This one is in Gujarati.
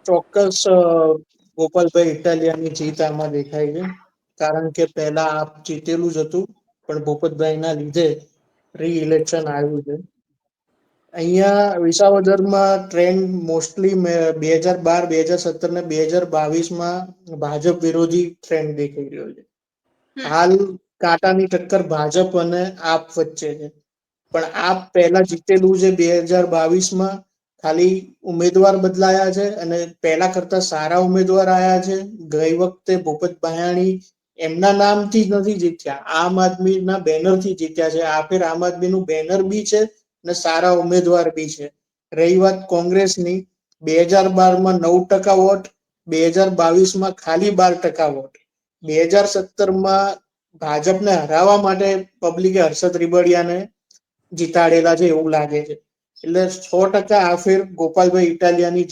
ચોક્કસ ગોપાલભાઈ ઇટાલિયાની જીત આમાં દેખાય છે. કારણ કે પહેલા આપ જીતેલું જ હતું, પણ ભૂપતભાઈ ના લીધે રી-ઇલેક્શન આવ્યું છે. અહીંયા વિસાવદરમાં ટ્રેન્ડ મોસ્ટલી 2012, 2017 ને 2022માં ભાજપ વિરોધી ટ્રેન્ડ દેખાઈ રહ્યો છે. હાલ કાંટાની ટક્કર ભાજપ અને આપ વચ્ચે છે. પણ આપ પહેલા જીતેલું છે 2022માં, ખાલી ઉમેદવાર બદલાયા છે અને પહેલા કરતા સારા ઉમેદવાર આયા છે. ગઈ વખતે ભૂપત ભાયાણી એમના નામથી જ નથી જીત્યા, આમ આદમીના બેનરથી જીત્યા છે. આ ફેર આમ આદમીનું બેનર બી છે અને સારા ઉમેદવાર બી છે. રહી વાત કોંગ્રેસની, 2012માં 9% વોટ, 2022માં ખાલી 12% વોટ. 2017માં ભાજપને હરાવવા માટે પબ્લિકે હર્ષદ રીબડિયાને જીતાડેલા છે એવું લાગે છે. એટલે 100% આ ફેર ગોપાલભાઈ ઇટાલિયાની